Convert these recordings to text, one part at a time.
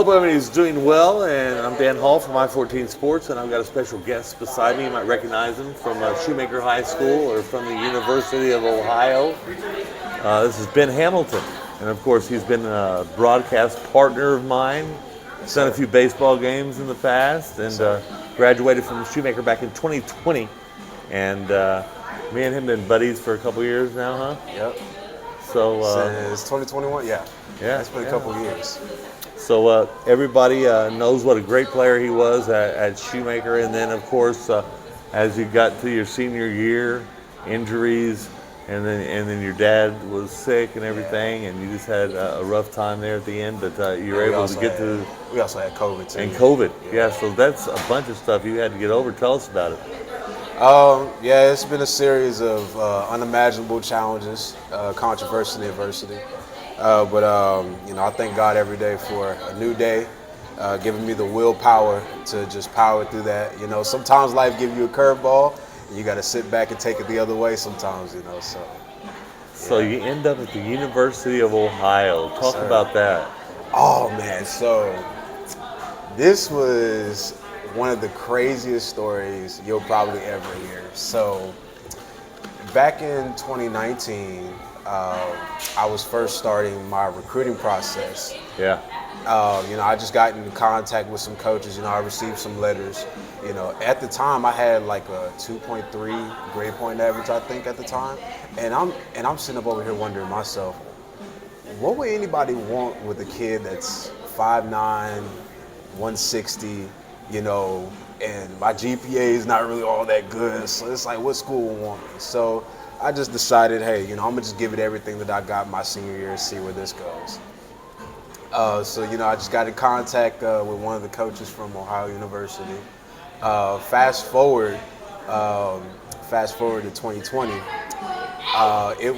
Hope everybody's doing well, and I'm Dan Hall from I-14 Sports, and I've got a special guest beside me. You might recognize him from Shoemaker High School or from the University of Ohio. This is Ben Hamilton, and of course he's been a broadcast partner of mine. Done a few baseball games in the past, and graduated from Shoemaker back in 2020. And me and him been buddies for a couple years now, huh? Yep. So Since 2021, yeah. It's been a couple years. So everybody knows what a great player he was at Shoemaker, and then of course, as you got to your senior year, injuries, and then your dad was sick and everything, and you just had a rough time there at the end. But you were able to get to. We also had COVID too. And COVID, yeah. So that's a bunch of stuff you had to get over. Tell us about it. Yeah, it's been a series of unimaginable challenges, controversy and adversity. But I thank God every day for a new day, giving me the willpower to just power through that. Sometimes life gives you a curveball, and you got to sit back and take it the other way sometimes, so. So you end up at the University of Ohio. Talk about that. Oh, man. So this was one of the craziest stories you'll probably ever hear. So back in 2019, I was first starting my recruiting process. Yeah. I just got into contact with some coaches. I received some letters. At the time I had like a 2.3 grade point average, I think, at the time. And I'm sitting up over here wondering myself, what would anybody want with a kid that's 5'9", 160, and my GPA is not really all that good. So it's like, what school will want me? So I just decided, hey, I'm gonna just give it everything that I got my senior year and see where this goes. So I just got in contact with one of the coaches from Ohio University. Fast forward to 2020. It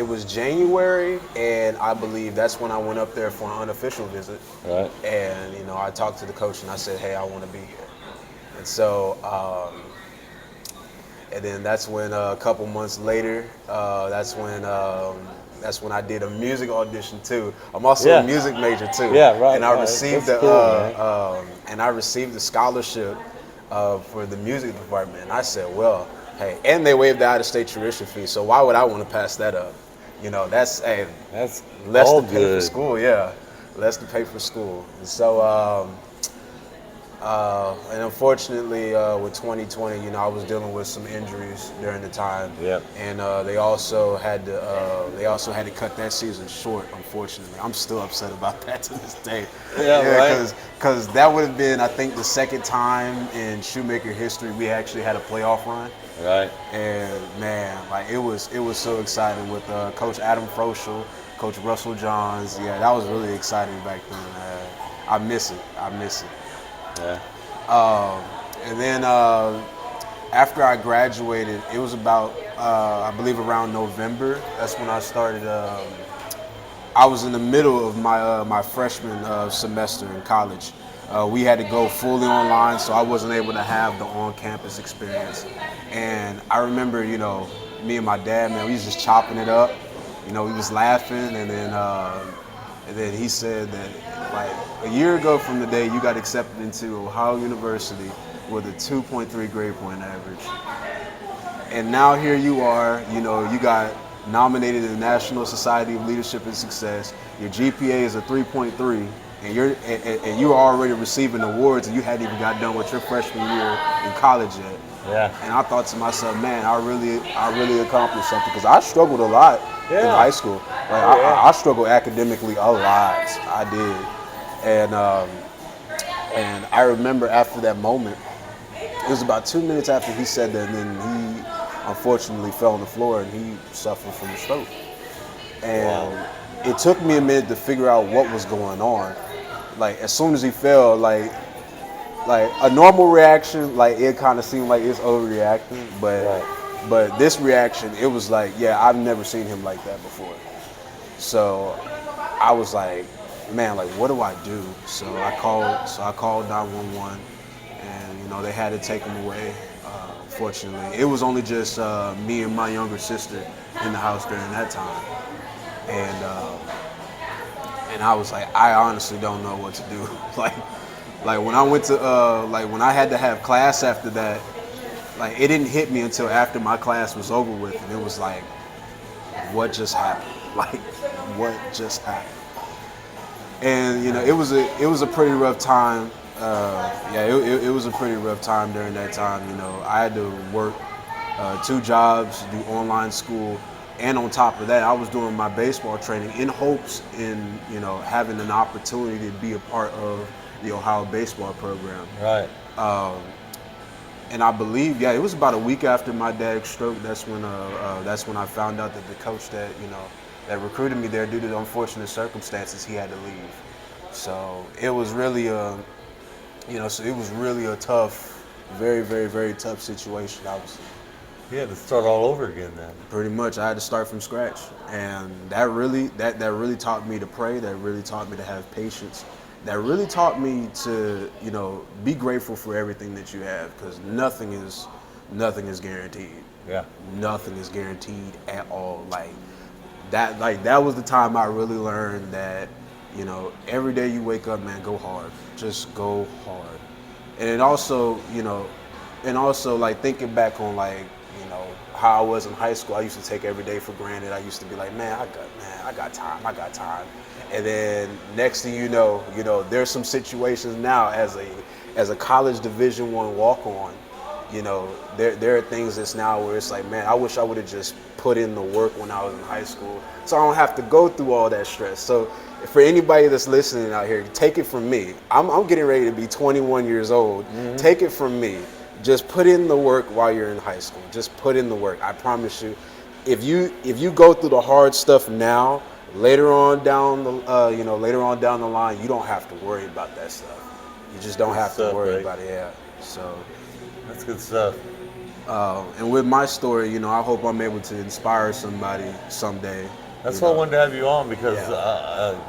was January, and I believe that's when I went up there for an unofficial visit. Right. And I talked to the coach and I said, hey, I want to be here. And so, and then that's when a couple months later, that's when I did a music audition too. I'm also a music major too. Yeah, right. And I received I received the scholarship for the music department. And I said, well, hey, and they waived the out-of-state tuition fee, so why would I want to pass that up? That's less all to pay good. for school. Yeah, less to pay for school. And so, and unfortunately, with 2020, I was dealing with some injuries during the time. Yep. And they also had to cut that season short. Unfortunately, I'm still upset about that to this day. Right. Because that would have been, I think, the second time in Shoemaker history we actually had a playoff run. Right. And man, like it was so exciting with Coach Adam Froschel, Coach Russell Johns. Yeah, that was really exciting back then. I miss it. Yeah. And then after I graduated, it was about, I believe, around November. That's when I started. I was in the middle of my freshman semester in college. We had to go fully online, so I wasn't able to have the on-campus experience. And I remember, me and my dad, man, we was just chopping it up. We was laughing, and then he said that, like, a year ago from the day you got accepted into Ohio University with a 2.3 grade point average. And now here you are, you got nominated in the National Society of Leadership and Success. Your GPA is a 3.3, and you're already receiving awards, and you hadn't even got done with your freshman year in college yet. Yeah. And I thought to myself, man, I really accomplished something, because I struggled a lot in high school. Like I struggled academically a lot. I did, and I remember after that moment, it was about 2 minutes after he said that, and then he unfortunately fell on the floor and he suffered from a stroke. And it took me a minute to figure out what was going on. Like, as soon as he fell, like a normal reaction, like, it kind of seemed like it's overreacting, but this reaction, it was like, yeah, I've never seen him like that before. So I was like, man, like, what do I do? So I called 911, and they had to take him away. Fortunately, it was only just me and my younger sister in the house during that time, and I was like, I honestly don't know what to do. like when I went to like when I had to have class after that, like it didn't hit me until after my class was over with, and it was like, what just happened? Like, what just happened? And it was a pretty rough time. It was a pretty rough time during that time. I had to work 2 jobs, do online school, and on top of that, I was doing my baseball training in hopes in having an opportunity to be a part of the Ohio baseball program. Right. And I believe, it was about a week after my dad's stroke. That's when I found out that the coach that recruited me there, due to the unfortunate circumstances, he had to leave. So it was really a tough, very, very, very tough situation. You had to start all over again then. Pretty much, I had to start from scratch, and that really taught me to pray. That really taught me to have patience. That really taught me to be grateful for everything that you have, because nothing is guaranteed. Yeah. Nothing is guaranteed at all. That was the time I really learned that every day you wake up, man, go hard. Just go hard. And it also like thinking back on how I was in high school, I used to take every day for granted. I used to be like, man, I got time. And then next thing you know, there's some situations now as a college Division I walk-on, there are things that's now where it's like, man, I wish I would have just put in the work when I was in high school, so I don't have to go through all that stress. So for anybody that's listening out here, take it from me. I'm getting ready to be 21 years old. Mm-hmm. Take it from me. Just put in the work while you're in high school. Just put in the work. I promise you, if you go through the hard stuff now, later on down the line, you don't have to worry about that stuff. You just don't have to worry about it. Yeah. So that's good stuff. And with my story, I hope I'm able to inspire somebody someday. That's why I wanted to have you on, because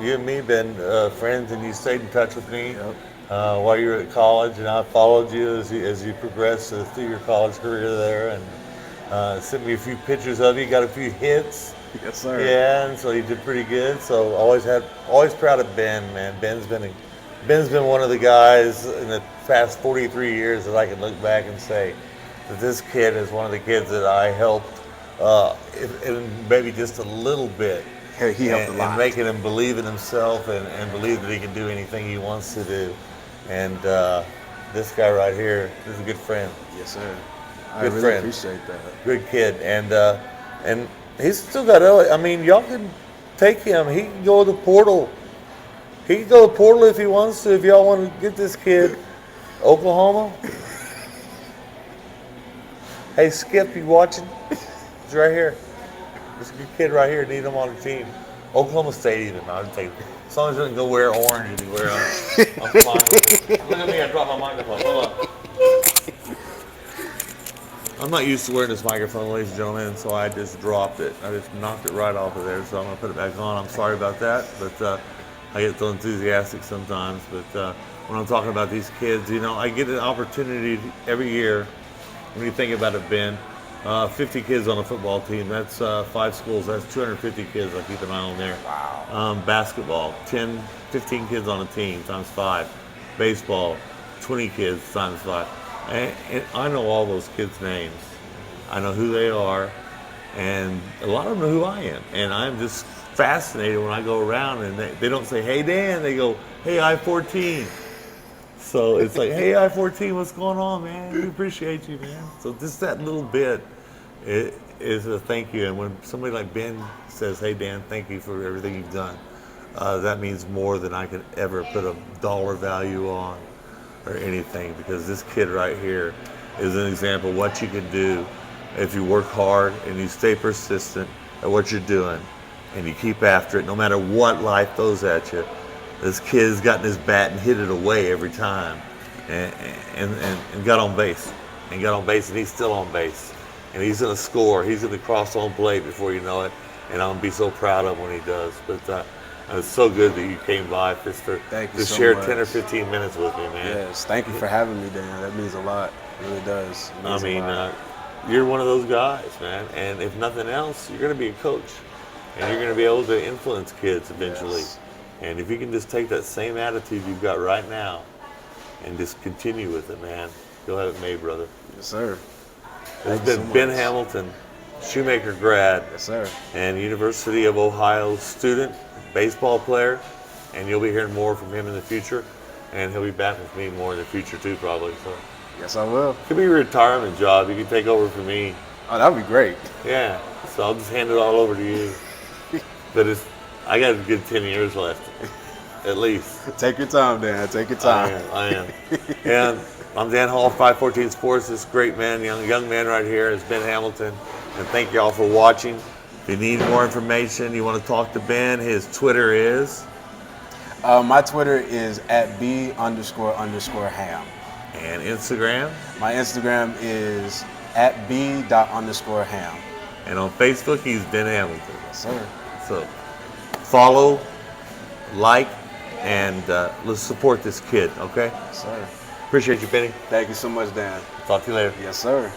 you and me been friends, and you stayed in touch with me. Yep. While you were at college, and I followed you as you progressed through your college career there, and sent me a few pictures of you. Got a few hits. Yes, sir. Yeah, and so you did pretty good. So always proud of Ben, man. Ben's been one of the guys in the past 43 years that I can look back and say that this kid is one of the kids that I helped, and maybe just a little bit. He helped a lot. And making him believe in himself and believe that he can do anything he wants to do. And this guy right here is a good friend. Yes, sir. I Good really friend. appreciate that. Good kid. And he's still got, I mean, y'all can take him. He can go to the portal. He can go to the portal if he wants to, if y'all want to get this kid. Oklahoma. Hey, Skip, you watching? He's right here. This good kid right here, need him on the team. Oklahoma State even, I'll take him. As long as he doesn't go wear orange anywhere. I'm fine with it. Look at me, I dropped my microphone. Hold on. I'm not used to wearing this microphone, ladies and gentlemen, so I just dropped it. I just knocked it right off of there, so I'm going to put it back on. I'm sorry about that, but I get so enthusiastic sometimes. But when I'm talking about these kids, I get an opportunity every year. When you think about it, Ben, 50 kids on a football team, that's 5 schools, that's 250 kids I keep an eye on there. Wow. Basketball, 10, 15 kids on a team times 5. Baseball, 20 kids times 5. And I know all those kids' names. I know who they are, and a lot of them know who I am. And I'm just fascinated when I go around and they don't say, hey, Dan, they go, hey, I-14. So it's like, hey, I-14, what's going on, man? We appreciate you, man. So just that little bit is a thank you. And when somebody like Ben says, hey, Dan, thank you for everything you've done, that means more than I could ever put a dollar value on or anything, because this kid right here is an example of what you can do if you work hard and you stay persistent at what you're doing and you keep after it, no matter what life throws at you. This kid's gotten his bat and hit it away every time, and got on base, and he's still on base, and he's gonna score. He's gonna cross on plate before you know it, and I'm gonna be so proud of him when he does. But it's so good that you came by just to share 10 or 15 minutes with me, man. Yes, thank you for having me, Dan. That means a lot. It really does. I mean, you're one of those guys, man. And if nothing else, you're going to be a coach, and you're going to be able to influence kids eventually. Yes. And if you can just take that same attitude you've got right now and just continue with it, man, you'll have it made, brother. Yes, sir. This has been Ben Hamilton, Shoemaker grad. Yes, sir. And University of Ohio student, baseball player. And you'll be hearing more from him in the future. And he'll be back with me more in the future too, probably. So Yes, I will. it could be a retirement job. You can take over for me. Oh, that'd be great. Yeah. So I'll just hand it all over to you. But I got a good 10 years left, at least. Take your time, Dan. Take your time. I am. And I'm Dan Hall, 514 Sports. This great man, young man right here is Ben Hamilton. And thank you all for watching. If you need more information, you want to talk to Ben, his Twitter is? My Twitter is @B__ham. And Instagram? My Instagram is @B._ham. And on Facebook, he's Ben Hamilton. Yes, sir. So follow, like, and let's support this kid, okay? Yes, sir. Appreciate you, Benny. Thank you so much, Dan. Talk to you later. Yes, sir.